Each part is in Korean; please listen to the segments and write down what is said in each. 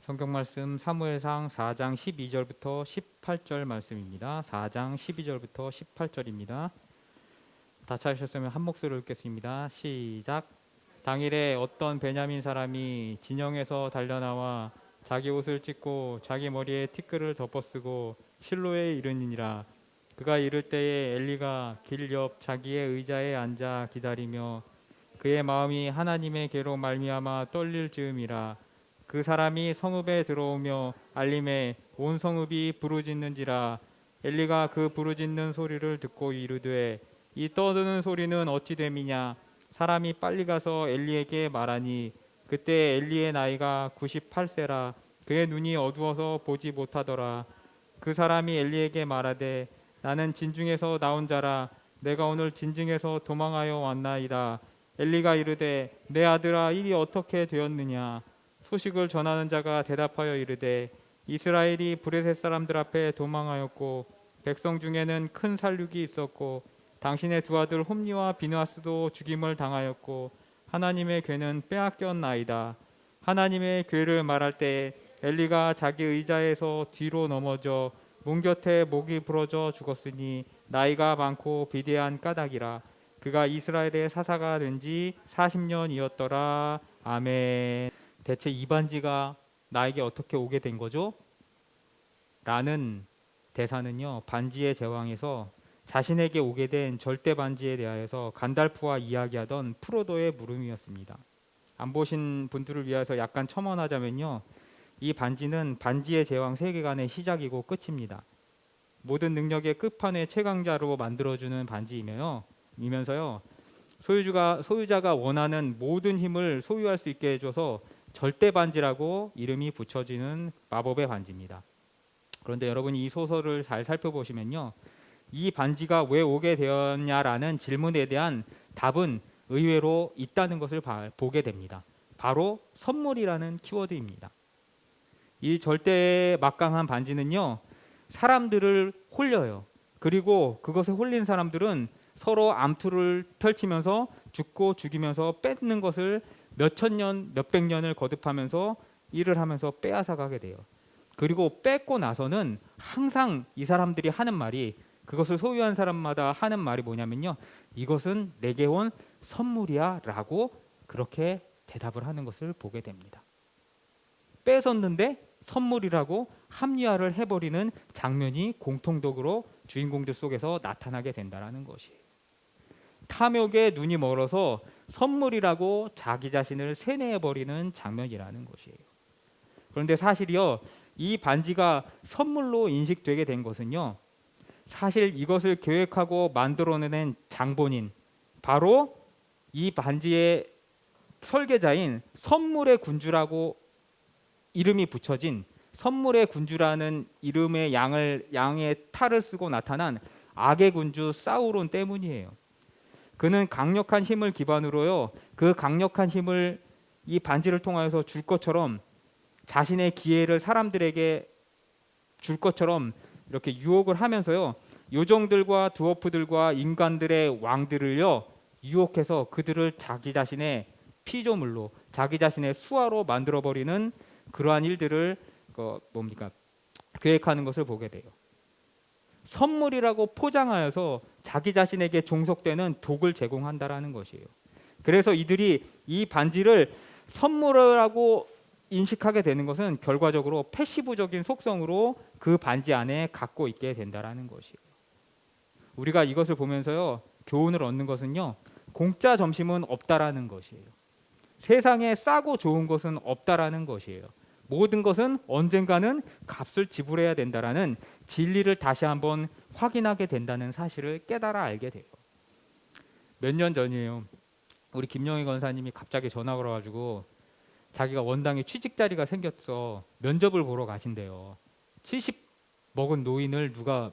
성경 말씀 사무엘상 4장 12절부터 18절 말씀입니다. 4장 12절부터 18절입니다. 다 찾으셨으면 한 목소리로 읽겠습니다. 시작. 당일에 어떤 베냐민 사람이 진영에서 달려나와 자기 옷을 찢고 자기 머리에 티끌을 덮어쓰고 실로에 이르니라. 그가 이를 때에 엘리가 길 옆 자기의 의자에 앉아 기다리며 그의 마음이 하나님의 계로 말미암아 떨릴 즈음이라. 그 사람이 성읍에 들어오며 알림에 온 성읍이 부르짖는지라. 엘리가 그 부르짖는 소리를 듣고 이르되 이 떠드는 소리는 어찌 됨이냐. 사람이 빨리 가서 엘리에게 말하니 그때 엘리의 나이가 98세라. 그의 눈이 어두워서 보지 못하더라. 그 사람이 엘리에게 말하되 나는 진중에서 나온 자라. 내가 오늘 진중에서 도망하여 왔나이다. 엘리가 이르되 내 아들아 일이 어떻게 되었느냐. 소식을 전하는 자가 대답하여 이르되 이스라엘이 브레셋 사람들 앞에 도망하였고 백성 중에는 큰 살육이 있었고 당신의 두 아들 홈니와 비느하스도 죽임을 당하였고 하나님의 궤는 빼앗겼나이다. 하나님의 궤를 말할 때 엘리가 자기 의자에서 뒤로 넘어져 문 곁에 목이 부러져 죽었으니 나이가 많고 비대한 까닭이라. 그가 이스라엘의 사사가 된 지 40년이었더라. 아멘. 대체 이 반지가 나에게 어떻게 오게 된 거죠? 라는 대사는요, 반지의 제왕에서 자신에게 오게 된 절대 반지에 대하여서 간달프와 이야기하던 프로도의 물음이었습니다. 안 보신 분들을 위해서 약간 첨언하자면요, 이 반지는 반지의 제왕 세계관의 시작이고 끝입니다. 모든 능력의 끝판의 최강자로 만들어주는 반지이면서요, 소유자가 원하는 모든 힘을 소유할 수 있게 해줘서 절대 반지라고 이름이 붙여지는 마법의 반지입니다. 그런데 여러분이 이 소설을 잘 살펴보시면요, 이 반지가 왜 오게 되었냐라는 질문에 대한 답은 의외로 있다는 것을 보게 됩니다. 바로 선물이라는 키워드입니다. 이 절대 막강한 반지는요, 사람들을 홀려요. 그리고 그것에 홀린 사람들은 서로 암투를 펼치면서 죽고 죽이면서 뺏는 것을 몇천 년, 몇백 년을 거듭하면서 일을 하면서 빼앗아가게 돼요. 그리고 뺏고 나서는 항상 이 사람들이 하는 말이, 그것을 소유한 사람마다 하는 말이 뭐냐면요, 이것은 내게 온 선물이야 라고 그렇게 대답을 하는 것을 보게 됩니다. 뺏었는데 선물이라고 합리화를 해버리는 장면이 공통적으로 주인공들 속에서 나타나게 된다는 것이에요. 탐욕에 눈이 멀어서 선물이라고 자기 자신을 세뇌해버리는 장면이라는 것이에요. 그런데 사실이요, 이 반지가 선물로 인식되게 된 것은요, 사실 이것을 계획하고 만들어낸 장본인, 바로 이 반지의 설계자인 선물의 군주라고 이름이 붙여진, 선물의 군주라는 이름의 양의 탈을 쓰고 나타난 악의 군주 사우론 때문이에요. 그는 강력한 힘을 기반으로요, 그 강력한 힘을 이 반지를 통하여서 줄 것처럼, 자신의 기회를 사람들에게 줄 것처럼 이렇게 유혹을 하면서요, 요정들과 드워프들과 인간들의 왕들을요 유혹해서 그들을 자기 자신의 피조물로, 자기 자신의 수하로 만들어버리는 그러한 일들을 계획하는 것을 보게 돼요. 선물이라고 포장하여서 자기 자신에게 종속되는 독을 제공한다라는 것이에요. 그래서 이들이 이 반지를 선물이라고 인식하게 되는 것은 결과적으로 패시브적인 속성으로 그 반지 안에 갖고 있게 된다라는 것이에요. 우리가 이것을 보면서요, 교훈을 얻는 것은요, 공짜 점심은 없다라는 것이에요. 세상에 싸고 좋은 것은 없다라는 것이에요. 모든 것은 언젠가는 값을 지불해야 된다라는 진리를 다시 한번 확인하게 된다는 사실을 깨달아 알게 돼요. 몇 년 전이에요. 우리 김영희 권사님이 갑자기 전화 걸어가지고 자기가 원당에 취직 자리가 생겼어. 면접을 보러 가신대요. 70 먹은 노인을 누가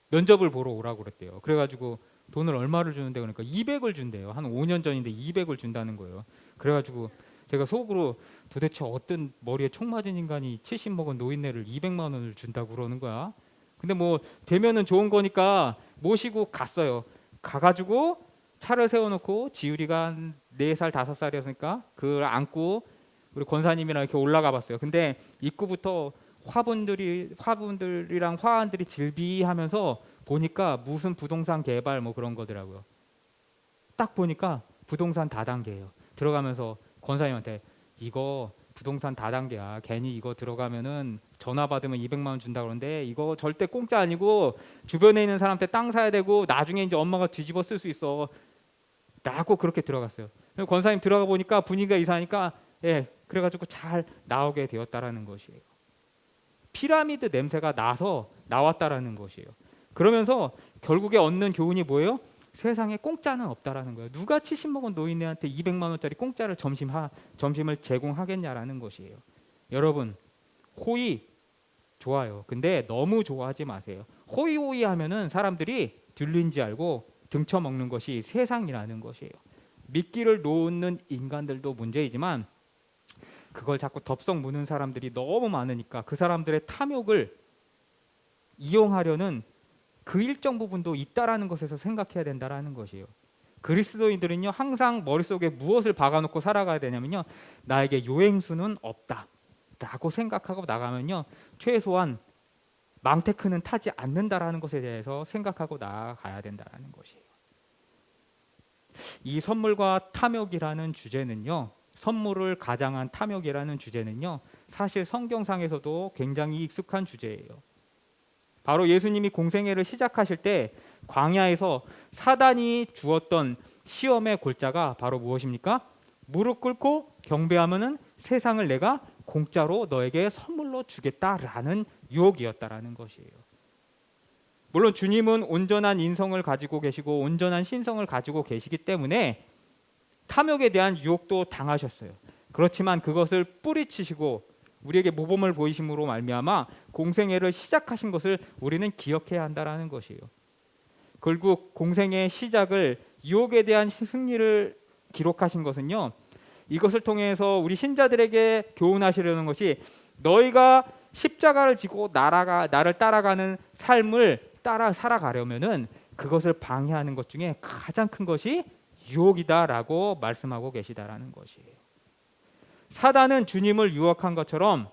면접을 보러 오라고 그랬대요. 그래가지고 돈을 얼마를 주는데, 그러니까 200을 준대요. 한 5년 전인데 200을 준다는 거예요. 그래가지고 제가 속으로 도대체 어떤 머리에 총 맞은 인간이 70 먹은 노인네를 200만 원을 준다고 그러는 거야. 근데 뭐 되면은 좋은 거니까 모시고 갔어요. 가가지고 차를 세워놓고 지율이가 한 4살 5살이었으니까 그걸 안고 우리 권사님이랑 이렇게 올라가 봤어요. 근데 입구부터 화분들이랑 화환들이 질비하면서 보니까 무슨 부동산 개발 뭐 그런 거더라고요. 딱 보니까 부동산 다단계예요. 들어가면서 권사님한테 이거 부동산 다단계야. 괜히 이거 들어가면은 전화 받으면 200만 원 준다 그러는데 이거 절대 공짜 아니고 주변에 있는 사람한테 땅 사야 되고 나중에 이제 엄마가 뒤집어 쓸 수 있어. 라고 그렇게 들어갔어요. 권사님 들어가 보니까 분위기가 이상하니까 그래가지고 잘 나오게 되었다라는 것이에요. 피라미드 냄새가 나서 나왔다라는 것이에요. 그러면서 결국에 얻는 교훈이 뭐예요? 세상에 공짜는 없다라는 거예요. 누가 70억 노인네한테 200만 원짜리 공짜를 점심을 제공하겠냐라는 것이에요. 여러분, 호의 좋아요. 근데 너무 좋아하지 마세요. 호의호의 하면은 사람들이 들린지 알고 등쳐먹는 것이 세상이라는 것이에요. 미끼를 놓는 인간들도 문제이지만 그걸 자꾸 덥석 무는 사람들이 너무 많으니까 그 사람들의 탐욕을 이용하려는 그 일정 부분도 있다라는 것에서 생각해야 된다라는 것이에요. 그리스도인들은요 항상 머릿속에 무엇을 박아놓고 살아가야 되냐면요, 나에게 요행수는 없다 라고 생각하고 나가면요 최소한 망테크는 타지 않는다라는 것에 대해서 생각하고 나아가야 된다라는 것이에요. 이 선물과 탐욕이라는 주제는요, 선물을 가장한 탐욕이라는 주제는요 사실 성경상에서도 굉장히 익숙한 주제예요. 바로 예수님이 공생애를 시작하실 때 광야에서 사단이 주었던 시험의 골자가 바로 무엇입니까? 무릎 꿇고 경배하면은 세상을 내가 공짜로 너에게 선물로 주겠다라는 유혹이었다라는 것이에요. 물론 주님은 온전한 인성을 가지고 계시고 온전한 신성을 가지고 계시기 때문에 탐욕에 대한 유혹도 당하셨어요. 그렇지만 그것을 뿌리치시고 우리에게 모범을 보이심으로 말미암아 공생애를 시작하신 것을 우리는 기억해야 한다라는 것이에요. 결국 공생애의 시작을 유혹에 대한 승리를 기록하신 것은요, 이것을 통해서 우리 신자들에게 교훈하시려는 것이 너희가 십자가를 지고 나를 따라가는 삶을 따라 살아가려면은 그것을 방해하는 것 중에 가장 큰 것이 유혹이다라고 말씀하고 계시다라는 것이에요. 사단은 주님을 유혹한 것처럼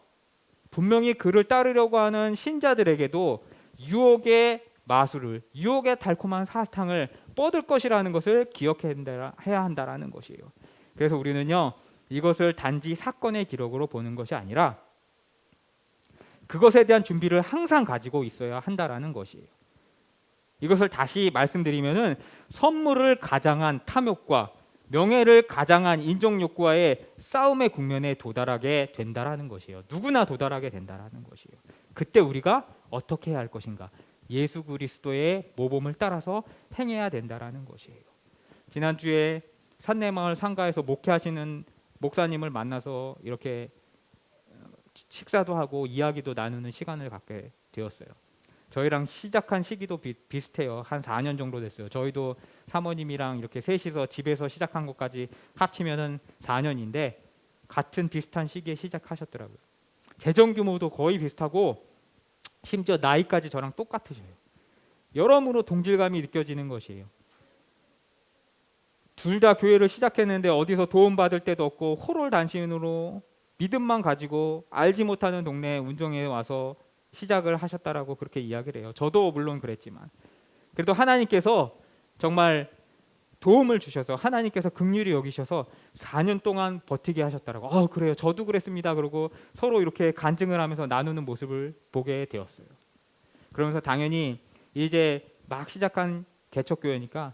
분명히 그를 따르려고 하는 신자들에게도 유혹의 마술을, 유혹의 달콤한 사탕을 뻗을 것이라는 것을 기억해야 한다라는 것이에요. 그래서 우리는요 이것을 단지 사건의 기록으로 보는 것이 아니라 그것에 대한 준비를 항상 가지고 있어야 한다라는 것이에요. 이것을 다시 말씀드리면은 선물을 가장한 탐욕과 명예를 가장한 인종욕구와의 싸움의 국면에 도달하게 된다라는 것이에요. 누구나 도달하게 된다라는 것이에요. 그때 우리가 어떻게 해야 할 것인가? 예수 그리스도의 모범을 따라서 행해야 된다라는 것이에요. 지난주에 산내마을 상가에서 목회하시는 목사님을 만나서 이렇게 식사도 하고 이야기도 나누는 시간을 갖게 되었어요. 저희랑 시작한 시기도 비슷해요. 한 4년 정도 됐어요. 저희도 사모님이랑 이렇게 셋이서 집에서 시작한 것까지 합치면은 4년인데 같은 비슷한 시기에 시작하셨더라고요. 재정 규모도 거의 비슷하고 심지어 나이까지 저랑 똑같으셔요. 여러모로 동질감이 느껴지는 것이에요. 둘 다 교회를 시작했는데 어디서 도움받을 데도 없고 호롤단신으로 믿음만 가지고 알지 못하는 동네 운정에 와서 시작을 하셨다라고 그렇게 이야기를 해요. 저도 물론 그랬지만 그래도 하나님께서 정말 도움을 주셔서 하나님께서 긍휼히 여기셔서 4년 동안 버티게 하셨다라고. 그래요. 저도 그랬습니다. 그러고 서로 이렇게 간증을 하면서 나누는 모습을 보게 되었어요. 그러면서 당연히 이제 막 시작한 개척교회니까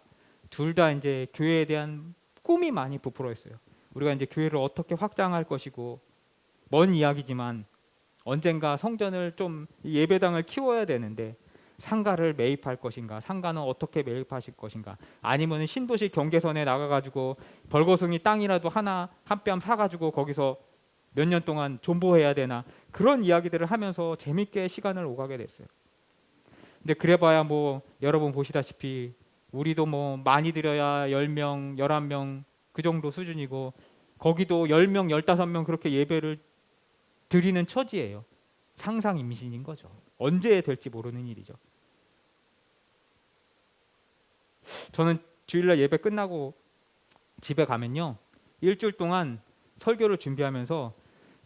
둘 다 이제 교회에 대한 꿈이 많이 부풀어 있어요. 우리가 이제 교회를 어떻게 확장할 것이고 먼 이야기지만 언젠가 성전을 좀 예배당을 키워야 되는데 상가를 매입할 것인가, 상가는 어떻게 매입하실 것인가, 아니면 신도시 경계선에 나가가지고 벌거숭이 땅이라도 하나 한 뼘 사가지고 거기서 몇 년 동안 존버해야 되나, 그런 이야기들을 하면서 재밌게 시간을 오가게 됐어요. 근데 그래봐야 뭐 여러분 보시다시피 우리도 뭐 많이 들여야 10명, 11명 그 정도 수준이고 거기도 10명, 15명 그렇게 예배를 드리는 처지예요. 상상 임신인 거죠. 언제 될지 모르는 일이죠. 저는 주일날 예배 끝나고 집에 가면요 일주일 동안 설교를 준비하면서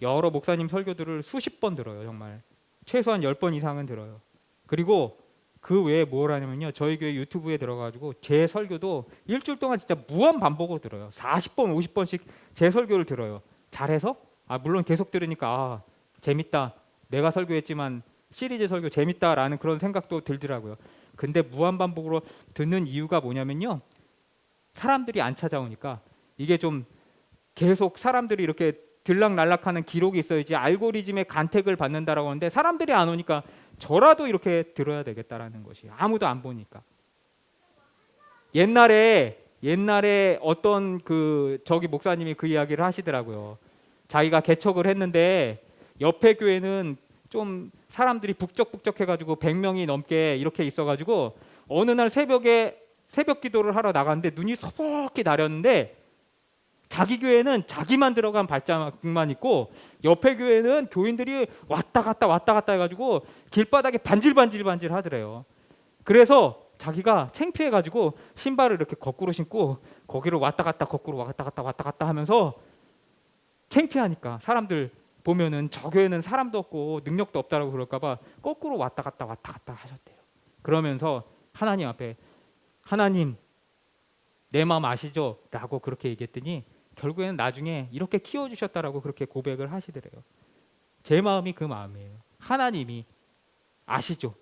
여러 목사님 설교들을 수십 번 들어요. 정말 최소한 10번 이상은 들어요. 그리고 그 외에 뭘 하냐면요, 저희 교회 유튜브에 들어가지고 제 설교도 일주일 동안 진짜 무한 반복으로 들어요. 40번 50번씩 제 설교를 들어요. 잘해서? 물론 계속 들으니까 재밌다, 내가 설교했지만 시리즈 설교 재밌다라는 그런 생각도 들더라고요. 근데 무한 반복으로 듣는 이유가 뭐냐면요, 사람들이 안 찾아오니까. 이게 좀 계속 사람들이 이렇게 들락날락하는 기록이 있어야지 알고리즘의 간택을 받는다라고 하는데, 사람들이 안 오니까 저라도 이렇게 들어야 되겠다라는 것이, 아무도 안 보니까. 옛날에 어떤 저기 목사님이 그 이야기를 하시더라고요. 자기가 개척을 했는데 옆에 교회는 좀 사람들이 북적북적해가지고 100명이 넘게 이렇게 있어가지고 어느 날 새벽에 새벽 기도를 하러 나갔는데 눈이 소복히 나렸는데, 자기 교회는 자기만 들어간 발자국만 있고 옆에 교회는 교인들이 왔다 갔다 해가지고 길바닥에 반질반질 하더래요. 그래서 자기가 창피해가지고 신발을 이렇게 거꾸로 신고 거기를 왔다 갔다 거꾸로 왔다 갔다 하면서, 창피하니까 사람들 보면은 저 교회는 사람도 없고 능력도 없다라고 그럴까봐 거꾸로 왔다 갔다 하셨대요. 그러면서 하나님 앞에, 하나님 내 마음 아시죠? 라고 그렇게 얘기했더니 결국에는 나중에 이렇게 키워주셨다라고 그렇게 고백을 하시더래요. 제 마음이 그 마음이에요. 하나님이 아시죠?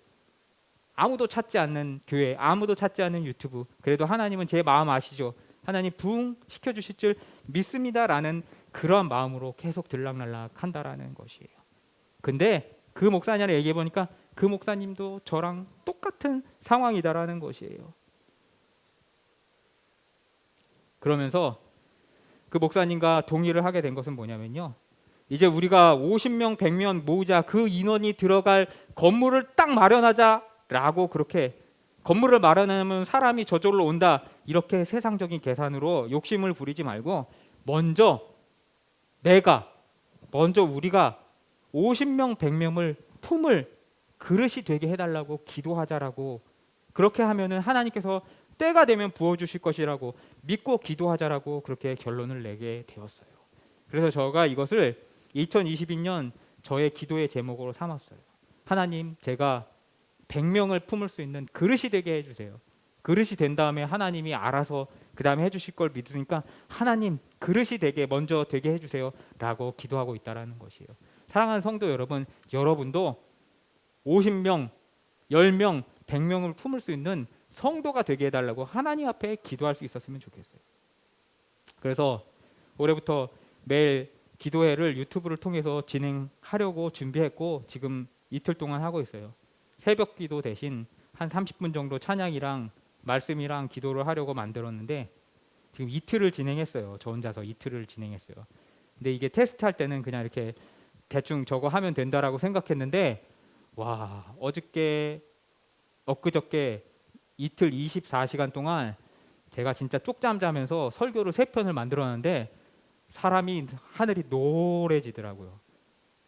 아무도 찾지 않는 교회, 아무도 찾지 않는 유튜브, 그래도 하나님은 제 마음 아시죠? 하나님 부흥 시켜주실 줄 믿습니다라는 그러한 마음으로 계속 들락날락 한다라는 것이에요. 근데 그 목사님한테 얘기해 보니까 그 목사님도 저랑 똑같은 상황이다라는 것이에요. 그러면서 그 목사님과 동의를 하게 된 것은 뭐냐면요, 이제 우리가 50명 100명 모으자, 그 인원이 들어갈 건물을 딱 마련하자라고, 그렇게 건물을 마련하면 사람이 저절로 온다, 이렇게 세상적인 계산으로 욕심을 부리지 말고 먼저 우리가 50명 100명을 품을 그릇이 되게 해달라고 기도하자라고, 그렇게 하면은 하나님께서 때가 되면 부어주실 것이라고 믿고 기도하자라고 그렇게 결론을 내게 되었어요. 그래서 제가 이것을 2022년 저의 기도의 제목으로 삼았어요. 하나님, 제가 100명을 품을 수 있는 그릇이 되게 해주세요. 그릇이 된 다음에 하나님이 알아서 그 다음에 해주실 걸 믿으니까, 하나님 그릇이 먼저 되게 해주세요 라고 기도하고 있다는 것이에요. 사랑하는 성도 여러분, 여러분도 50명, 10명, 100명을 품을 수 있는 성도가 되게 해달라고 하나님 앞에 기도할 수 있었으면 좋겠어요. 그래서 올해부터 매일 기도회를 유튜브를 통해서 진행하려고 준비했고, 지금 이틀 동안 하고 있어요. 새벽 기도 대신 한 30분 정도 찬양이랑 말씀이랑 기도를 하려고 만들었는데, 지금 이틀을 진행했어요. 저 혼자서 이틀을 진행했어요. 근데 이게 테스트할 때는 그냥 이렇게 대충 저거 하면 된다라고 생각했는데, 와, 엊그저께 이틀 24시간 동안 제가 진짜 쪽잠 자면서 설교를 3편을 만들었는데 사람이 하늘이 노래지더라고요.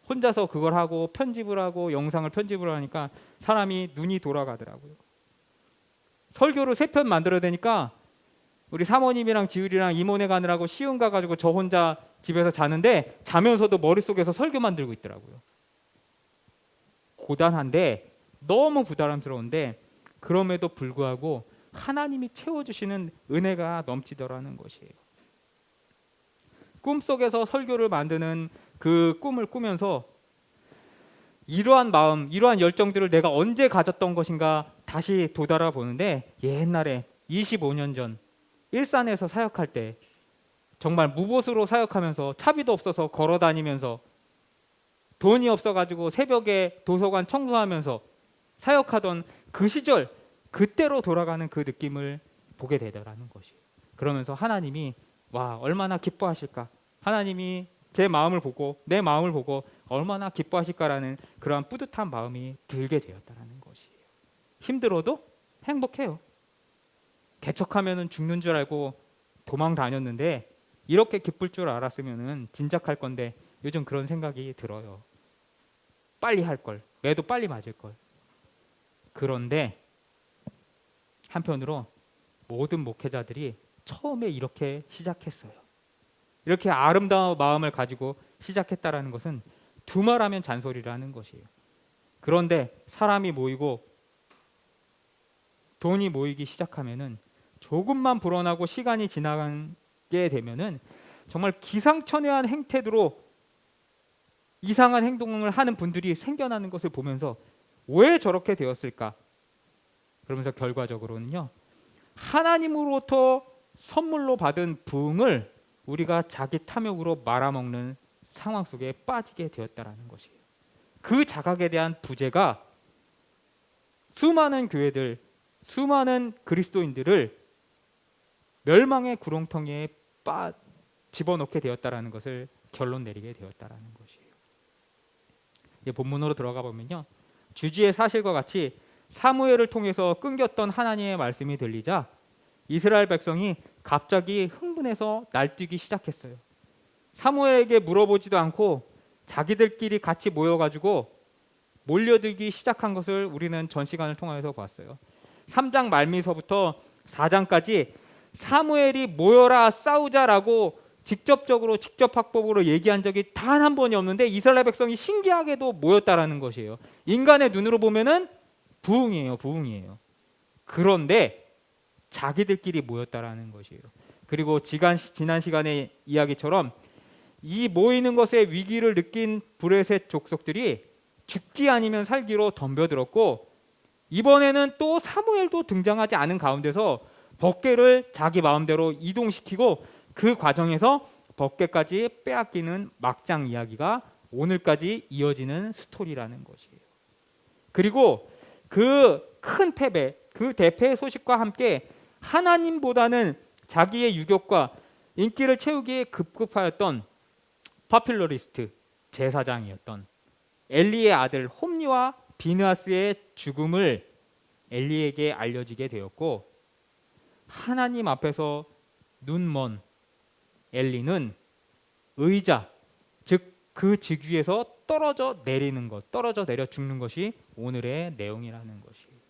혼자서 그걸 하고 편집을 하고 영상을 편집을 하니까 사람이 눈이 돌아가더라고요. 설교를 3편 만들어야 되니까 우리 사모님이랑 지율이랑 이모네 가느라고 시흥 가가지고 저 혼자 집에서 자는데, 자면서도 머릿속에서 설교만 들고 있더라고요. 고단한데, 너무 부담스러운데, 그럼에도 불구하고 하나님이 채워주시는 은혜가 넘치더라는 것이에요. 꿈속에서 설교를 만드는 그 꿈을 꾸면서 이러한 마음, 이러한 열정들을 내가 언제 가졌던 것인가 다시 되돌아 보는데, 옛날에 25년 전 일산에서 사역할 때 정말 무보수로 사역하면서 차비도 없어서 걸어 다니면서 돈이 없어가지고 새벽에 도서관 청소하면서 사역하던 그 시절, 그때로 돌아가는 그 느낌을 보게 되더라는 것이에요. 그러면서 하나님이 와, 얼마나 기뻐하실까, 하나님이 제 마음을 보고 내 마음을 보고 얼마나 기뻐하실까라는 그러한 뿌듯한 마음이 들게 되었다는 것이에요. 힘들어도 행복해요. 개척하면은 죽는 줄 알고 도망 다녔는데 이렇게 기쁠 줄 알았으면은 진작 할 건데, 요즘 그런 생각이 들어요. 빨리 할 걸, 매도 빨리 맞을 걸. 그런데 한편으로 모든 목회자들이 처음에 이렇게 시작했어요. 이렇게 아름다운 마음을 가지고 시작했다라는 것은 두말하면 잔소리라는 것이에요. 그런데 사람이 모이고 돈이 모이기 시작하면은 조금만 불어나고 시간이 지나게 되면은 정말 기상천외한 행태로 이상한 행동을 하는 분들이 생겨나는 것을 보면서 왜 저렇게 되었을까? 그러면서 결과적으로는요, 하나님으로부터 선물로 받은 부흥을 우리가 자기 탐욕으로 말아먹는 상황 속에 빠지게 되었다라는 것이에요. 그 자각에 대한 부재가 수많은 교회들, 수많은 그리스도인들을 멸망의 구렁텅이에 집어넣게 되었다라는 것을 결론 내리게 되었다라는 것이에요. 이제 본문으로 들어가 보면요, 주지의 사실과 같이 사무엘을 통해서 끊겼던 하나님의 말씀이 들리자 이스라엘 백성이 갑자기 흥분해서 날뛰기 시작했어요. 사무엘에게 물어보지도 않고 자기들끼리 같이 모여가지고 몰려들기 시작한 것을 우리는 전 시간을 통해서 봤어요. 3장 말미서부터 4장까지 사무엘이 모여라 싸우자라고 직접 확법으로 얘기한 적이 단 한 번이 없는데 이스라엘 백성이 신기하게도 모였다라는 것이에요. 인간의 눈으로 보면은 부흥이에요. 그런데 자기들끼리 모였다라는 것이에요. 그리고 지난 시간의 이야기처럼 이 모이는 것에 위기를 느낀 브레셋 족속들이 죽기 아니면 살기로 덤벼들었고, 이번에는 또 사무엘도 등장하지 않은 가운데서 법궤를 자기 마음대로 이동시키고 그 과정에서 법궤까지 빼앗기는 막장 이야기가 오늘까지 이어지는 스토리라는 것이에요. 그리고 그 큰 패배, 그 대패의 소식과 함께 하나님보다는 자기의 유격과 인기를 채우기에 급급하였던 파퓰러리스트 제사장이었던 엘리의 아들 홈리와 비느하스의 죽음을 엘리에게 알려지게 되었고, 하나님 앞에서 눈먼 엘리는 의자, 즉 그 직위에서 떨어져 내려 죽는 것이 오늘의 내용이라는 것이에요.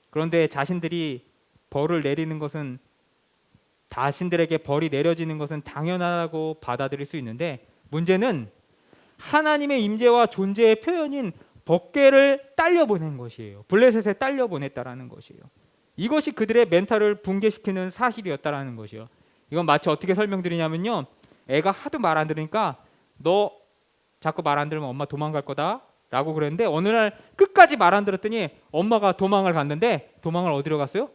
그런데 자신들에게 벌이 내려지는 것은 당연하다고 받아들일 수 있는데, 문제는 하나님의 임재와 존재의 표현인 법궤를 딸려보낸 것이에요. 블레셋에 딸려보냈다라는 것이에요. 이것이 그들의 멘탈을 붕괴시키는 사실이었다라는 것이에요. 이건 마치 어떻게 설명드리냐면요, 애가 하도 말 안 들으니까 너 자꾸 말 안 들으면 엄마 도망갈 거다 라고 그랬는데, 어느 날 끝까지 말 안 들었더니 엄마가 도망을 갔는데, 도망을 어디로 갔어요?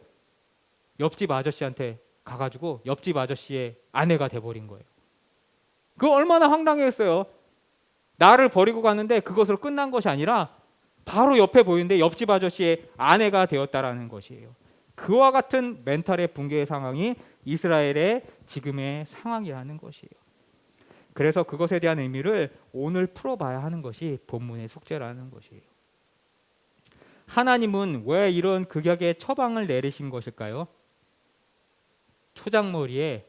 옆집 아저씨한테 가가지고 옆집 아저씨의 아내가 돼버린 거예요. 그거 얼마나 황당했어요. 나를 버리고 갔는데 그것으로 끝난 것이 아니라 바로 옆에 보이는데 옆집 아저씨의 아내가 되었다라는 것이에요. 그와 같은 멘탈의 붕괴의 상황이 이스라엘의 지금의 상황이라는 것이에요. 그래서 그것에 대한 의미를 오늘 풀어봐야 하는 것이 본문의 숙제라는 것이에요. 하나님은 왜 이런 극약의 처방을 내리신 것일까요? 초장머리에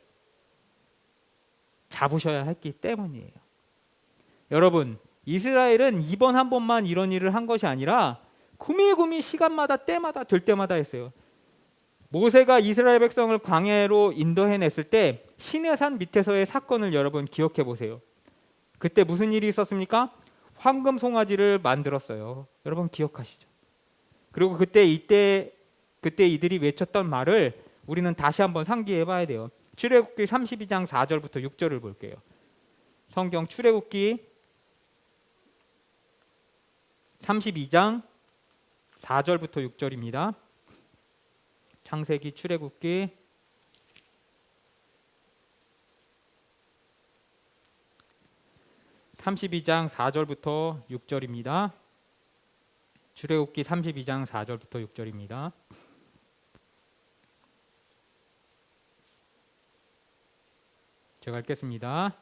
잡으셔야 했기 때문이에요. 여러분, 이스라엘은 이번 한 번만 이런 일을 한 것이 아니라 구미구미 시간마다 때마다 될 때마다 했어요. 모세가 이스라엘 백성을 광야로 인도해냈을 때 시내산 밑에서의 사건을 여러분 기억해 보세요. 그때 무슨 일이 있었습니까? 황금 송아지를 만들었어요. 여러분 기억하시죠? 그리고 그때 이들이 외쳤던 말을 우리는 다시 한번 상기해 봐야 돼요. 출애굽기 32장 4절부터 6절을 볼게요. 성경 출애굽기 32장 4절부터 6절입니다. 창세기 출애굽기 32장 4절부터 6절입니다. 출애굽기 32장 4절부터 6절입니다. 제가 읽겠습니다.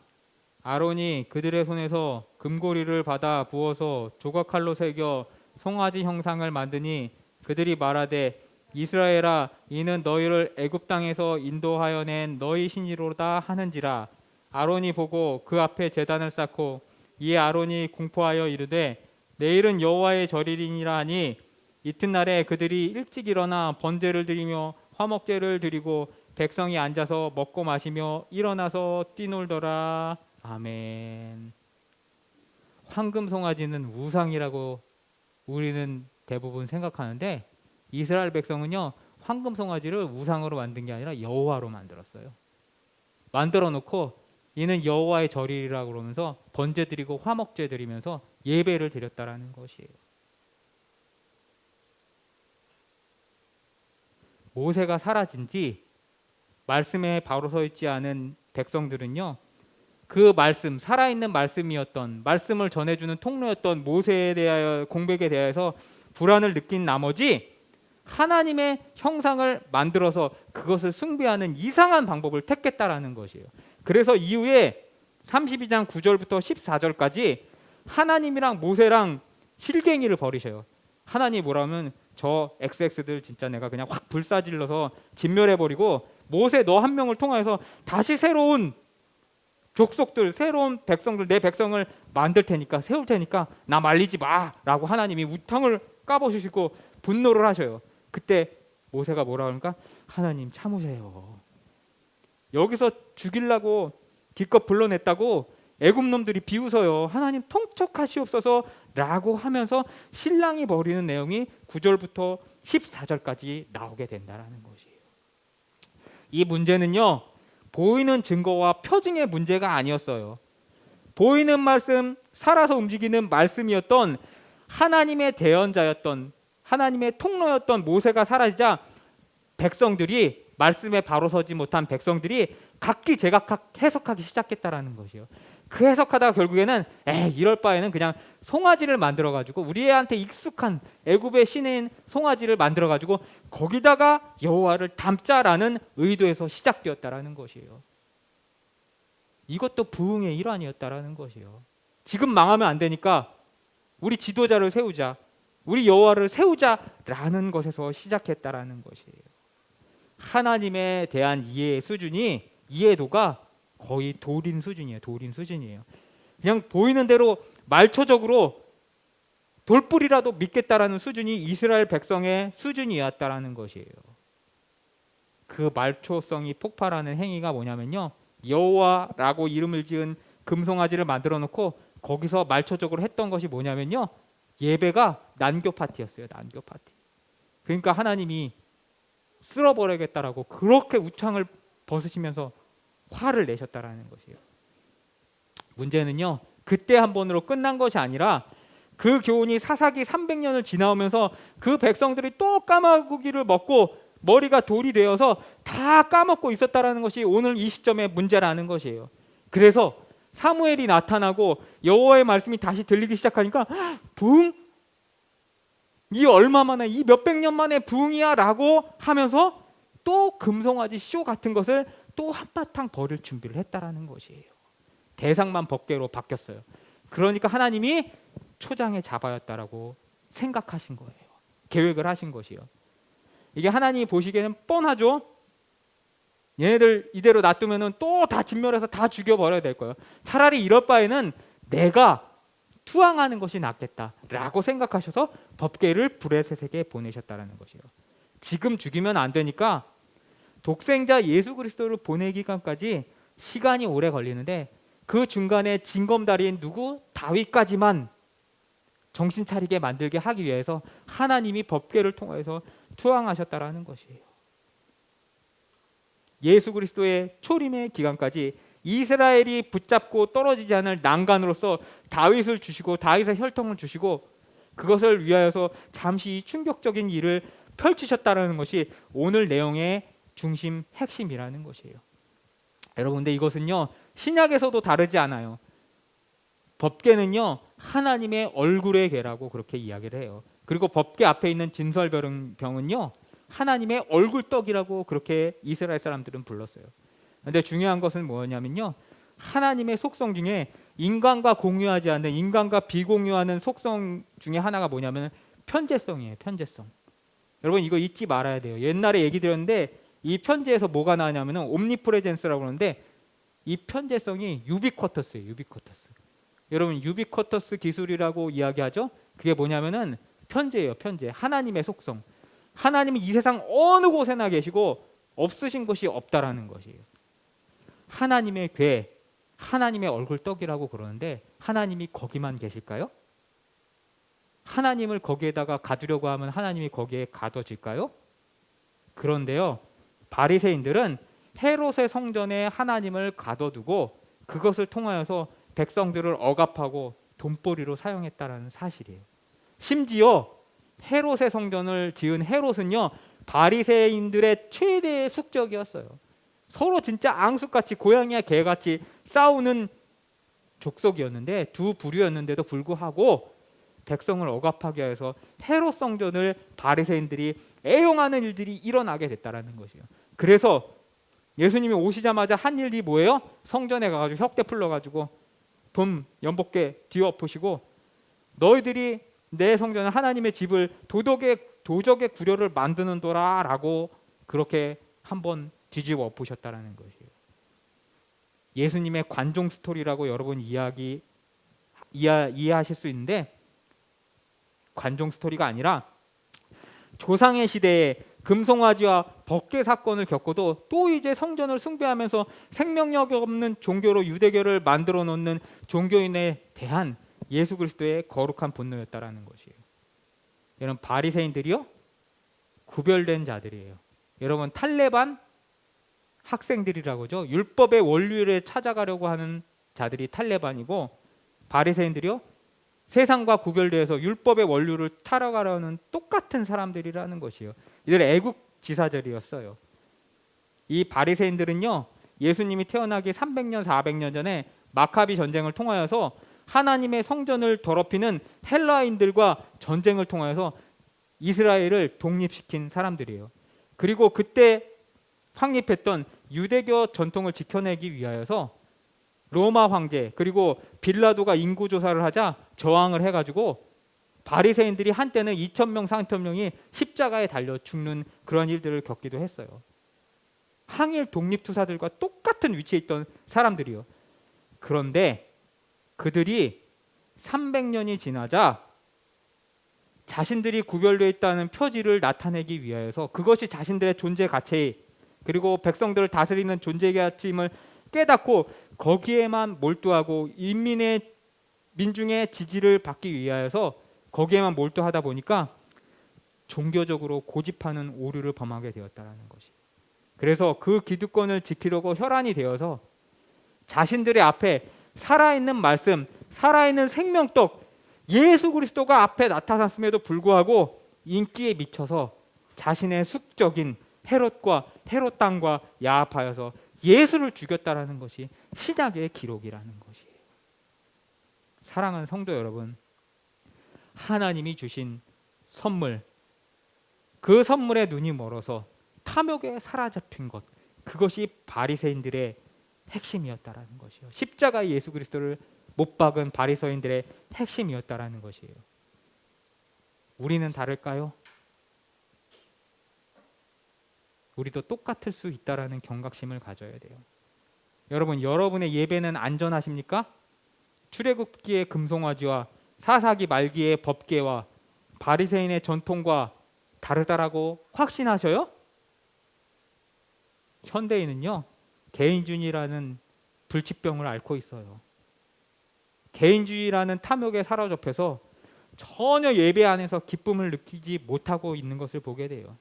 아론이 그들의 손에서 금고리를 받아 부어서 조각칼로 새겨 송아지 형상을 만드니 그들이 말하되 이스라엘아, 이는 너희를 애굽 땅에서 인도하여 낸 너희 신이로다 하는지라. 아론이 보고 그 앞에 제단을 쌓고 이에 아론이 공포하여 이르되 내일은 여호와의 절일이니라 하니, 이튿날에 그들이 일찍 일어나 번제를 드리며 화목제를 드리고 백성이 앉아서 먹고 마시며 일어나서 뛰놀더라. 아멘. 황금 송아지는 우상이라고 우리는 대부분 생각하는데 이스라엘 백성은요, 황금 송아지를 우상으로 만든 게 아니라 여호와로 만들었어요. 만들어 놓고 이는 여호와의 절이라고 그러면서 번제 드리고 화목제 드리면서 예배를 드렸다라는 것이에요. 모세가 사라진 뒤 말씀에 바로 서 있지 않은 백성들은요, 그 말씀, 살아있는 말씀이었던, 말씀을 전해주는 통로였던 모세에 대하여, 공백에 대해서 불안을 느낀 나머지 하나님의 형상을 만들어서 그것을 숭배하는 이상한 방법을 택했다라는 것이에요. 그래서 이후에 32장 9절부터 14절까지 하나님이랑 모세랑 실갱이를 벌이셔요. 하나님이 뭐라면 저 XX들 진짜 내가 그냥 확 불사질러서 진멸해버리고 모세 너 한 명을 통하여서 다시 새로운 족속들, 새로운 백성들, 내 백성을 만들 테니까, 세울 테니까 나 말리지 마라고 하나님이 우탕을 까보시고 분노를 하셔요. 그때 모세가 뭐라 그러니까 하나님 참으세요. 여기서 죽이려고 기껏 불러냈다고 애굽 놈들이 비웃어요. 하나님 통촉하시옵소서 라고 하면서 신랑이 벌이는 내용이 9절부터 14절까지 나오게 된다는 것이에요. 이 문제는요, 보이는 증거와 표징의 문제가 아니었어요. 보이는 말씀, 살아서 움직이는 말씀이었던 하나님의 대언자였던, 하나님의 통로였던 모세가 사라지자 백성들이, 말씀에 바로 서지 못한 백성들이 각기 제각각 해석하기 시작했다라는 것이요. 그 해석하다가 결국에는 이럴 바에는 그냥 송아지를 만들어 가지고 우리한테 익숙한 애굽의 신인 송아지를 만들어 가지고 거기다가 여호와를 담자라는 의도에서 시작되었다라는 것이에요. 이것도 부흥의 일환이었다라는 것이에요. 지금 망하면 안 되니까 우리 지도자를 세우자, 우리 여호와를 세우자라는 것에서 시작했다라는 것이에요. 하나님에 대한 이해의 수준이, 이해도가 거의 도린 수준이에요. 도린 수준이에요. 그냥 보이는 대로 말초적으로 돌뿌리라도 믿겠다라는 수준이 이스라엘 백성의 수준이었다라는 것이에요. 그 말초성이 폭발하는 행위가 뭐냐면요, 여호와라고 이름을 지은 금송아지를 만들어 놓고 거기서 말초적으로 했던 것이 뭐냐면요, 예배가 난교 파티였어요. 난교 파티. 그러니까 하나님이 쓸어버리겠다라고 그렇게 우창을 벗으시면서 화를 내셨다라는 것이에요. 문제는요, 그때 한 번으로 끝난 것이 아니라 그 교훈이 사사기 300년을 지나오면서 그 백성들이 또 까마귀를 먹고 머리가 돌이 되어서 다 까먹고 있었다라는 것이 오늘 이 시점의 문제라는 것이에요. 그래서 사무엘이 나타나고 여호와의 말씀이 다시 들리기 시작하니까 부흥? 이 얼마 만에, 이 몇백 년 만에 부흥이야 라고 하면서 또 금송아지 쇼 같은 것을 또 한바탕 벌일 준비를 했다라는 것이에요. 대상만 법궤로 바뀌었어요. 그러니까 하나님이 초장의 자바였다라고 생각하신 거예요. 계획을 하신 것이요. 이게 하나님이 보시기에는 뻔하죠. 얘네들 이대로 놔두면은 또 다 진멸해서 다 죽여버려야 될 거예요. 차라리 이럴 바에는 내가 투항하는 것이 낫겠다라고 생각하셔서 법궤를 브레셋에게 보내셨다라는 것이에요. 지금 죽이면 안 되니까 독생자 예수 그리스도를 보내기까지 시간이 오래 걸리는데 그 중간에 징검다리인 누구? 다윗까지만 정신 차리게 만들게 하기 위해서 하나님이 법궤를 통해서 투항하셨다라는 것이에요. 예수 그리스도의 초림의 기간까지 이스라엘이 붙잡고 떨어지지 않을 난간으로서 다윗을 주시고 다윗의 혈통을 주시고 그것을 위하여서 잠시 충격적인 일을 펼치셨다라는 것이 오늘 내용의 중심 핵심이라는 것이에요. 여러분, 근데 이것은요 신약에서도 다르지 않아요. 법궤는요 하나님의 얼굴의 궤라고 그렇게 이야기를 해요. 그리고 법궤 앞에 있는 진설병은요 하나님의 얼굴떡이라고 그렇게 이스라엘 사람들은 불렀어요. 그런데 중요한 것은 뭐냐면요, 하나님의 속성 중에 인간과 공유하지 않는, 인간과 비공유하는 속성 중에 하나가 뭐냐면 편재성이에요. 편재성. 여러분 이거 잊지 말아야 돼요. 옛날에 얘기 드렸는데 이 편재에서 뭐가 나냐면 옴니프레젠스라고 하는데 이 편재성이 유비쿼터스예요. 유비쿼터스. 여러분 유비쿼터스 기술이라고 이야기하죠. 그게 뭐냐면은 편재예요. 편재. 하나님의 속성. 하나님은 이 세상 어느 곳에나 계시고 없으신 것이 없다라는 것이에요. 하나님의 궤, 하나님의 얼굴떡이라고 그러는데 하나님이 거기만 계실까요? 하나님을 거기에다가 가두려고 하면 하나님이 거기에 가둬질까요? 그런데요, 바리새인들은 헤롯의 성전에 하나님을 가둬두고 그것을 통하여서 백성들을 억압하고 돈벌이로 사용했다라는 사실이에요. 심지어 헤롯의 성전을 지은 헤롯은요, 바리새인들의 최대의 숙적이었어요. 서로 진짜 앙숙같이 고양이와 개같이 싸우는 족속이었는데, 두 부류였는데도 불구하고 백성을 억압하게 해서 헤롯 성전을 바리새인들이 애용하는 일들이 일어나게 됐다라는 것이에요. 그래서 예수님이 오시자마자 한 일이 뭐예요? 성전에 가가지고 혁대 풀러가지고 돈 연복계 뒤엎으시고, 너희들이 내 성전은 하나님의 집을 도적의 구려를 만드는도라라고 그렇게 한번 뒤집어 엎으셨다라는 것이에요. 예수님의 관종 스토리라고 여러분 이해하실 수 있는데, 관종 스토리가 아니라 조상의 시대에 금송아지와 법계 사건을 겪고도 또 이제 성전을 숭배하면서 생명력 없는 종교로 유대교를 만들어 놓는 종교인에 대한 예수 그리스도의 거룩한 분노였다라는 것이에요. 여러분, 바리새인들이요, 구별된 자들이에요. 여러분, 탈레반 학생들이라고 하죠. 율법의 원리를 찾아가려고 하는 자들이 탈레반이고, 바리새인들이요, 세상과 구별되어서 율법의 원리를 따라가려는 똑같은 사람들이라는 것이에요. 이들 애국 지사들이었어요. 이 바리새인들은요, 예수님이 태어나기 300년 400년 전에 마카비 전쟁을 통하여서 하나님의 성전을 더럽히는 헬라인들과 전쟁을 통하여서 이스라엘을 독립시킨 사람들이에요. 그리고 그때 확립했던 유대교 전통을 지켜내기 위하여서 로마 황제 그리고 빌라도가 인구 조사를 하자 저항을 해가지고 바리새인들이 한때는 2,000명 3,000명이 십자가에 달려 죽는 그런 일들을 겪기도 했어요. 항일 독립투사들과 똑같은 위치에 있던 사람들이요. 그런데 그들이 300년이 지나자 자신들이 구별되어 있다는 표지를 나타내기 위하여서, 그것이 자신들의 존재 가치 그리고 백성들을 다스리는 존재 가치임을 깨닫고 거기에만 몰두하고 민중의 지지를 받기 위하여서 거기에만 몰두하다 보니까 종교적으로 고집하는 오류를 범하게 되었다는 것이. 그래서 그 기득권을 지키려고 혈안이 되어서 자신들의 앞에 살아있는 말씀, 살아있는 생명떡 예수 그리스도가 앞에 나타났음에도 불구하고 인기에 미쳐서 자신의 숙적인 헤롯과 헤롯 땅과 야합하여서 예수를 죽였다라는 것이 신약의 기록이라는 것이에요. 사랑하는 성도 여러분, 하나님이 주신 선물, 그 선물에 눈이 멀어서 탐욕에 사로잡힌 것, 그것이 바리새인들의 핵심이었다라는 것이에요. 십자가의 예수 그리스도를 못 박은 바리새인들의 핵심이었다라는 것이에요. 우리는 다를까요? 우리도 똑같을 수 있다라는 경각심을 가져야 돼요. 여러분, 여러분의 예배는 안전하십니까? 출애굽기의 금송아지와 사사기 말기의 법궤와 바리새인의 전통과 다르다라고 확신하셔요? 현대인은요, 개인주의라는 불치병을 앓고 있어요. 개인주의라는 탐욕에 사로잡혀서 전혀 예배 안에서 기쁨을 느끼지 못하고 있는 것을 보게 돼요.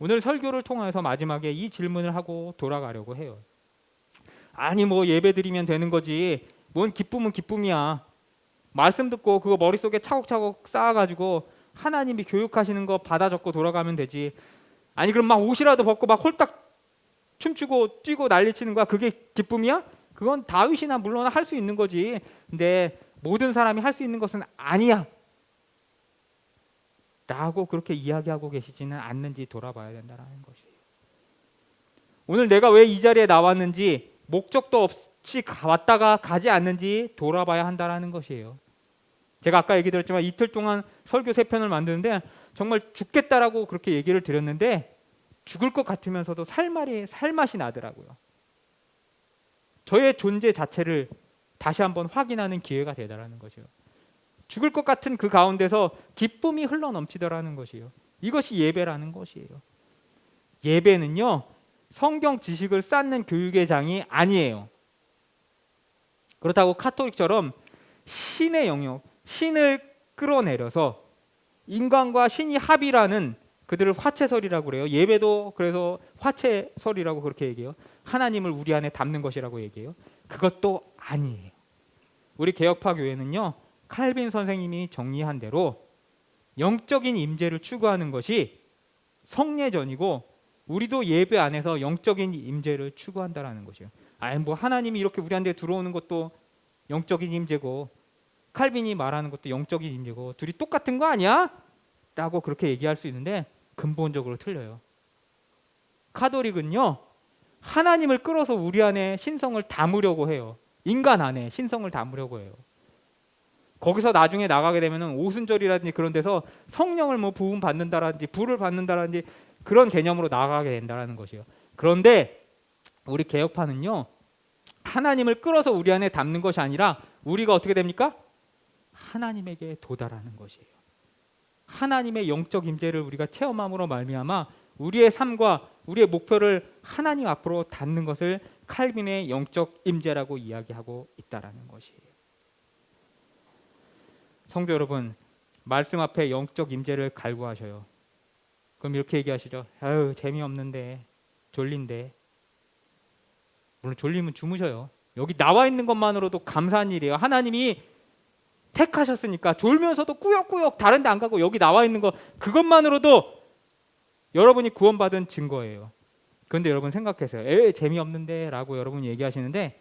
오늘 설교를 통해서 마지막에 이 질문을 하고 돌아가려고 해요. 아니 뭐 예배 드리면 되는 거지, 뭔 기쁨은 기쁨이야. 말씀 듣고 그거 머릿속에 차곡차곡 쌓아가지고 하나님이 교육하시는 거 받아 적고 돌아가면 되지. 아니 그럼 막 옷이라도 벗고 막 홀딱 춤추고 뛰고 난리치는 거야, 그게 기쁨이야? 그건 다윗이나 물론 할 수 있는 거지. 근데 모든 사람이 할 수 있는 것은 아니야 라고 그렇게 이야기하고 계시지는 않는지 돌아봐야 된다는 것이에요. 오늘 내가 왜 이 자리에 나왔는지, 목적도 없이 왔다가 가지 않는지 돌아봐야 한다는 것이에요. 제가 아까 얘기 드렸지만 이틀 동안 설교 3편을 만드는데 정말 죽겠다라고 그렇게 얘기를 드렸는데 죽을 것 같으면서도 살맛이 나더라고요. 저의 존재 자체를 다시 한번 확인하는 기회가 되더라는 것이요. 죽을 것 같은 그 가운데서 기쁨이 흘러넘치더라는 것이요. 이것이 예배라는 것이에요. 예배는요, 성경 지식을 쌓는 교육의 장이 아니에요. 그렇다고 카톨릭처럼 신의 영역, 신을 끌어내려서 인간과 신이 합이라는, 그들을 화채설이라고 그래요. 예배도 그래서 화채설이라고 그렇게 얘기해요. 하나님을 우리 안에 담는 것이라고 얘기해요. 그것도 아니에요. 우리 개혁파 교회는요, 칼빈 선생님이 정리한 대로 영적인 임재를 추구하는 것이 성례전이고, 우리도 예배 안에서 영적인 임재를 추구한다라는 것이에요. 뭐 하나님이 이렇게 우리한테 들어오는 것도 영적인 임재고, 칼빈이 말하는 것도 영적인 임재고, 둘이 똑같은 거 아니야? 라고 그렇게 얘기할 수 있는데 근본적으로 틀려요. 카톨릭은요, 하나님을 끌어서 우리 안에 신성을 담으려고 해요. 인간 안에 신성을 담으려고 해요. 거기서 나중에 나가게 되면은 오순절이라든지 그런 데서 성령을 뭐 부음 받는다라든지 불을 받는다라든지 그런 개념으로 나가게 된다라는 것이에요. 그런데 우리 개혁파는요, 하나님을 끌어서 우리 안에 담는 것이 아니라 우리가 어떻게 됩니까? 하나님에게 도달하는 것이에요. 하나님의 영적 임재를 우리가 체험함으로 말미암아 우리의 삶과 우리의 목표를 하나님 앞으로 닿는 것을 칼빈의 영적 임재라고 이야기하고 있다라는 것이에요. 성도 여러분, 말씀 앞에 영적 임재를 갈구하셔요. 그럼 이렇게 얘기하시죠. 아유, 재미없는데, 졸린데. 물론 졸리면 주무셔요. 여기 나와 있는 것만으로도 감사한 일이에요. 하나님이 택하셨으니까 졸면서도 꾸역꾸역 다른 데 안 가고 여기 나와 있는 거, 그것만으로도 여러분이 구원받은 증거예요. 그런데 여러분 생각하세요. 재미없는데 라고 여러분이 얘기하시는데,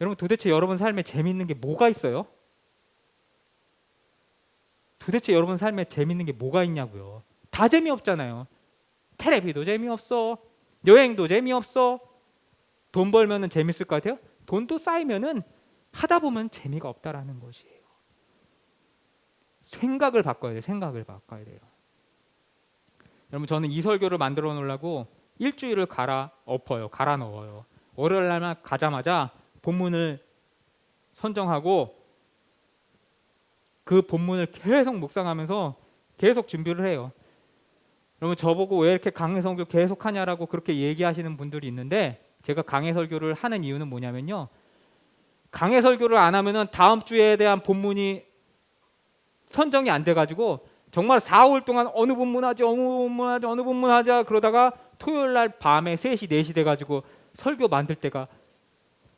여러분 도대체 여러분 삶에 재미있는 게 뭐가 있어요? 도대체 여러분 삶에 재미있는 게 뭐가 있냐고요. 다 재미없잖아요. 텔레비도 재미없어, 여행도 재미없어. 돈 벌면은 재밌을 것 같아요? 돈도 쌓이면은 하다 보면 재미가 없다라는 것이에요. 생각을 바꿔야 돼요. 생각을 바꿔야 돼요. 여러분, 저는 이 설교를 만들어 놓으려고 일주일을 갈아 넣어요. 월요일 날만 가자마자 본문을 선정하고 그 본문을 계속 묵상하면서 계속 준비를 해요. 여러분, 저보고 왜 이렇게 강해 설교 계속 하냐라고 그렇게 얘기하시는 분들이 있는데, 제가 강해 설교를 하는 이유는 뭐냐면요, 강해 설교를 안 하면은 다음 주에 대한 본문이 선정이 안 돼가지고 정말 4, 5일 동안 어느 본문 하지 그러다가 토요일 날 밤에 3시, 4시 돼가지고 설교 만들 때가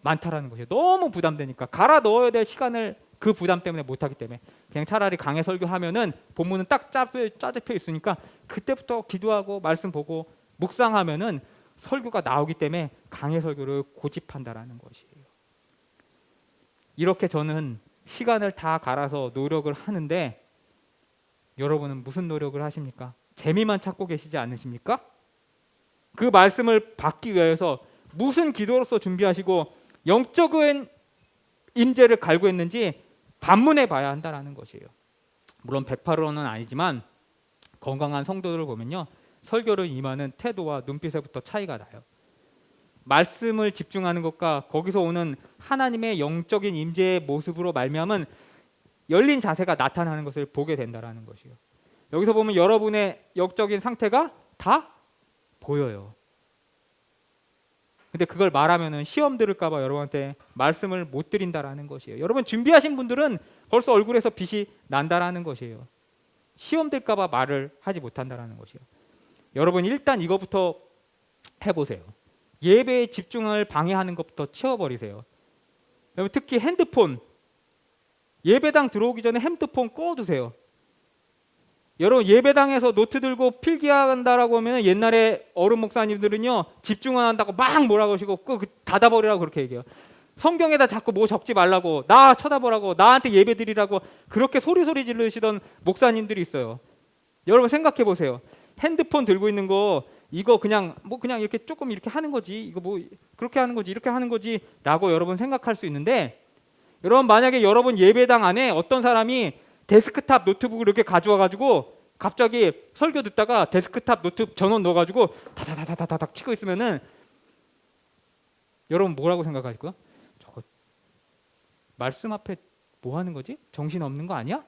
많다라는 것이에요. 너무 부담되니까 갈아 넣어야 될 시간을 그 부담 때문에 못하기 때문에 그냥 차라리 강해 설교하면은 본문은 딱 짜집혀 있으니까 그때부터 기도하고 말씀 보고 묵상하면은 설교가 나오기 때문에 강해 설교를 고집한다라는 것이에요. 이렇게 저는 시간을 다 갈아서 노력을 하는데, 여러분은 무슨 노력을 하십니까? 재미만 찾고 계시지 않으십니까? 그 말씀을 받기 위해서 무슨 기도로서 준비하시고 영적인 임재를 갈구했는지 반문해 봐야 한다는 것이에요. 물론 100%는 아니지만 건강한 성도들을 보면요, 설교를 임하는 태도와 눈빛에부터 차이가 나요. 말씀을 집중하는 것과 거기서 오는 하나님의 영적인 임재의 모습으로 말미암은 열린 자세가 나타나는 것을 보게 된다는 것이에요. 여기서 보면 여러분의 영적인 상태가 다 보여요. 근데 그걸 말하면은 시험 들을까 봐 여러분한테 말씀을 못 드린다라는 것이에요. 여러분 준비하신 분들은 벌써 얼굴에서 빛이 난다라는 것이에요. 시험 들까 봐 말을 하지 못한다라는 것이에요. 여러분 일단 이거부터 해보세요. 예배에 집중을 방해하는 것부터 치워버리세요. 여러분 특히 핸드폰, 예배당 들어오기 전에 핸드폰 꺼두세요. 여러분 예배당에서 노트 들고 필기한다라고 하면 옛날에 어른 목사님들은요, 집중 안 한다고 막 뭐라고 하시고 닫아버리라고 그렇게 얘기해요. 성경에다 자꾸 뭐 적지 말라고, 나 쳐다보라고, 나한테 예배 드리라고 그렇게 소리 지르시던 목사님들이 있어요. 여러분 생각해 보세요. 핸드폰 들고 있는 거 이거 그냥 이렇게 조금 이렇게 하는 거지, 이거 뭐 그렇게 하는 거지, 이렇게 하는 거지라고 여러분 생각할 수 있는데, 여러분 만약에 여러분 예배당 안에 어떤 사람이 데스크탑 노트북을 이렇게 가져와 가지고 갑자기 설교 듣다가 데스크탑 노트 전원 넣어 가지고 다다다다닥 치고 있으면은 여러분 뭐라고 생각하실 거예요? 저거 말씀 앞에 뭐 하는 거지? 정신 없는 거 아니야?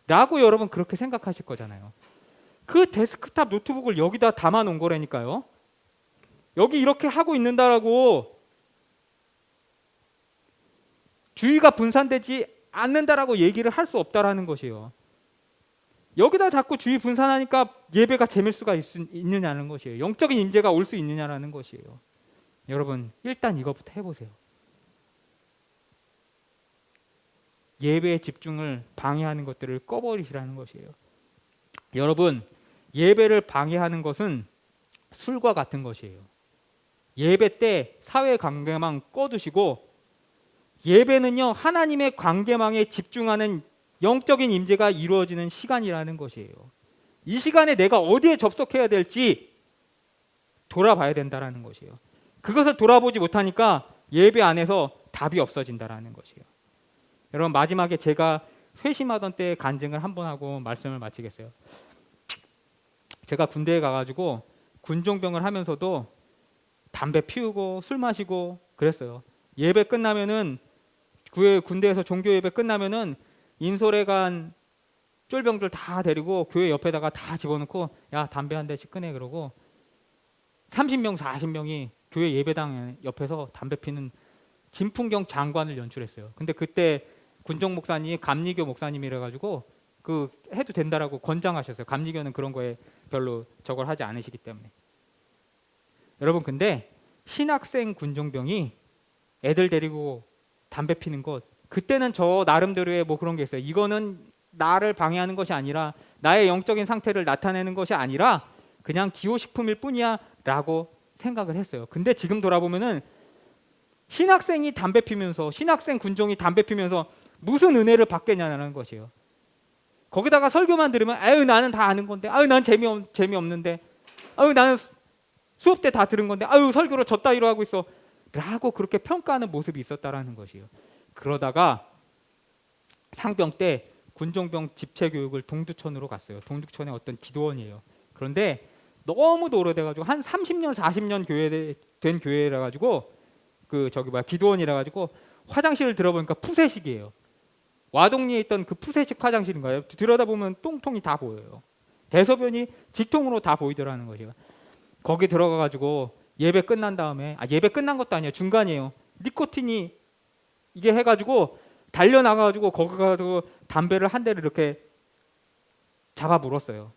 라고 여러분 그렇게 생각하실 거잖아요. 그 데스크탑 노트북을 여기다 담아 놓은 거라니까요. 여기 이렇게 하고 있는다라고 주의가 분산되지 않는다라고 얘기를 할 수 없다라는 것이에요. 여기다 자꾸 주의 분산하니까 예배가 재밀 수가 있느냐는 것이에요. 영적인 임재가 올 수 있느냐라는 것이에요. 여러분 일단 이것부터 해보세요. 예배의 집중을 방해하는 것들을 꺼버리시라는 것이에요. 여러분 예배를 방해하는 것은 술과 같은 것이에요. 예배 때 사회관계망 꺼두시고 예배는요 하나님의 관계망에 집중하는 영적인 임재가 이루어지는 시간이라는 것이에요. 이 시간에 내가 어디에 접속해야 될지 돌아봐야 된다는 것이에요. 그것을 돌아보지 못하니까 예배 안에서 답이 없어진다는 것이에요. 여러분 마지막에 제가 회심하던 때의 간증을 한번 하고 말씀을 마치겠어요. 제가 군대에 가가지고 군종병을 하면서도 담배 피우고 술 마시고 그랬어요. 예배 끝나면은 군대에서 종교 예배 끝나면은 인솔회관 쫄병들 다 데리고 교회 옆에다가 다 집어넣고 야 담배 한 대씩 꺼내 그러고 30명 40명이 교회 예배당 옆에서 담배 피는 진풍경 장관을 연출했어요. 근데 그때 군종 목사님이 감리교 목사님이라 가지고 그 해도 된다라고 권장하셨어요. 감리교는 그런 거에 별로 저걸 하지 않으시기 때문에. 여러분 근데 신학생 군종병이 애들 데리고 담배 피는 것 그때는 저 나름대로의 뭐 그런 게 있어요. 이거는 나를 방해하는 것이 아니라 나의 영적인 상태를 나타내는 것이 아니라 그냥 기호식품일 뿐이야 라고 생각을 했어요. 근데 지금 돌아보면은 신학생이 담배 피면서 신학생 군종이 담배 피면서 무슨 은혜를 받겠냐는 것이에요. 거기다가 설교만 들으면 아유 나는 다 아는 건데 아유 난 재미없는데 아유 나는 수업 때 다 들은 건데 아유 설교로 졌다이로 하고 있어 라고 그렇게 평가하는 모습이 있었다라는 것이에요. 그러다가 상병 때 군종병 집체교육을 동두천으로 갔어요. 동두천의 어떤 기도원이에요. 그런데 너무도 오래돼가지고 한 30년 40년 된 교회라 가지고 기도원이라 가지고 화장실을 들어보니까 푸세식이에요. 와동리에 있던 그 푸세식 화장실인가요? 들여다보면 똥통이 다 보여요. 대소변이 직통으로 다 보이더라는 거죠. 거기 들어가가지고 예배 끝난 다음에 예배 끝난 것도 아니에요. 중간이에요. 니코틴이 이게 해가지고 달려나가가지고 거기 가서 담배를 한 대를 이렇게 잡아 물었어요.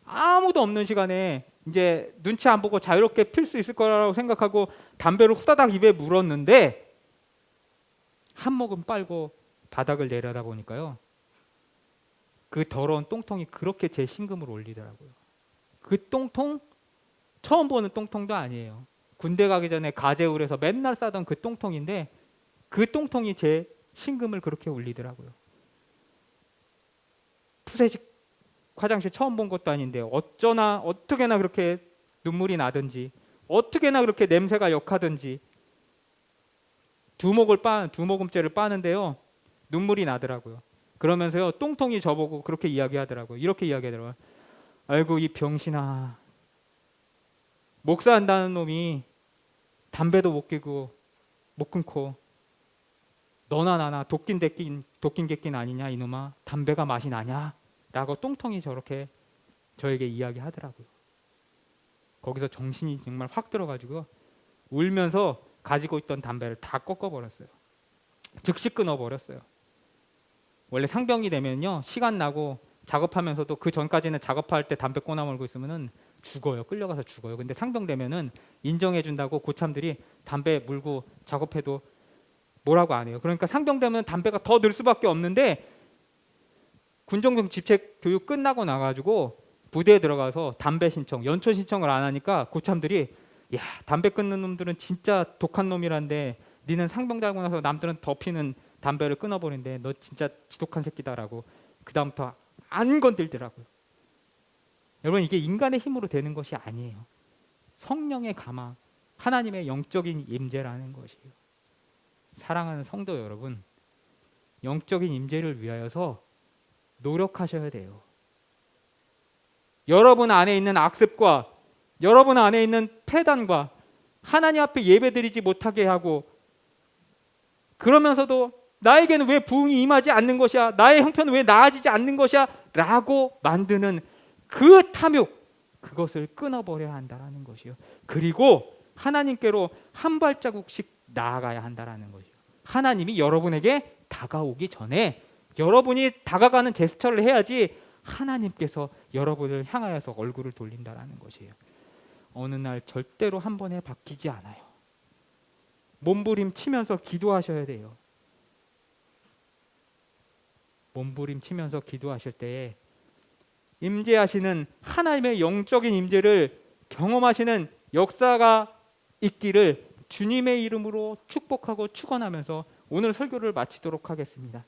아무도 없는 시간에 이제 눈치 안 보고 자유롭게 필 수 있을 거라고 생각하고 담배를 후다닥 입에 물었는데 한 모금 빨고 바닥을 내려다 보니까요. 그 더러운 똥통이 그렇게 제 심금을 올리더라고요. 그 똥통 처음 보는 똥통도 아니에요. 군대 가기 전에 가재울에서 맨날 싸던 그 똥통인데 그 똥통이 제 심금을 그렇게 울리더라고요. 푸세식 화장실 처음 본 것도 아닌데 어떻게나 그렇게 눈물이 나든지 어떻게나 그렇게 냄새가 역하든지 두 모금째를 빠는데요. 눈물이 나더라고요. 그러면서요. 똥통이 저보고 그렇게 이야기하더라고요. 이렇게 이야기하더라고요. 아이고 이 병신아. 목사한다는 놈이 담배도 못 끼고 못 끊고 너나 나나 도낀 객낀 아니냐 이놈아. 담배가 맛이 나냐? 라고 똥통이 저렇게 저에게 이야기하더라고요. 거기서 정신이 정말 확 들어가지고 울면서 가지고 있던 담배를 다 꺾어버렸어요. 즉시 끊어버렸어요. 원래 상병이 되면요 시간 나고 작업하면서도 그 전까지는 작업할 때 담배 꼬나 몰고 있으면은 죽어요. 끌려가서 죽어요. 근데 상병 되면은 인정해준다고 고참들이 담배 물고 작업해도 뭐라고 안 해요. 그러니까 상병 되면 담배가 더 늘 수밖에 없는데 군종병 집체 교육 끝나고 나가지고 부대에 들어가서 담배 신청, 연초 신청을 안 하니까 고참들이 야 담배 끊는 놈들은 진짜 독한 놈이란데 니는 상병 달고 나서 남들은 더 피는 담배를 끊어버린데 너 진짜 지독한 새끼다라고 그 다음부터 안 건들더라고요. 여러분 이게 인간의 힘으로 되는 것이 아니에요. 성령의 감화, 하나님의 영적인 임재라는 것이에요. 사랑하는 성도 여러분, 영적인 임재를 위하여서 노력하셔야 돼요. 여러분 안에 있는 악습과 여러분 안에 있는 패단과 하나님 앞에 예배드리지 못하게 하고 그러면서도 나에게는 왜 부흥이 임하지 않는 것이야? 나의 형편은 왜 나아지지 않는 것이야? 라고 만드는 그 탐욕, 그것을 끊어버려야 한다는 것이요. 그리고 하나님께로 한 발자국씩 나아가야 한다라는 거죠. 하나님이 여러분에게 다가오기 전에 여러분이 다가가는 제스처를 해야지 하나님께서 여러분을 향하여서 얼굴을 돌린다라는 것이에요. 어느 날 절대로 한 번에 바뀌지 않아요. 몸부림치면서 기도하셔야 돼요. 몸부림치면서 기도하실 때에 임재하시는 하나님의 영적인 임재를 경험하시는 역사가 있기를 주님의 이름으로 축복하고 축원하면서 오늘 설교를 마치도록 하겠습니다.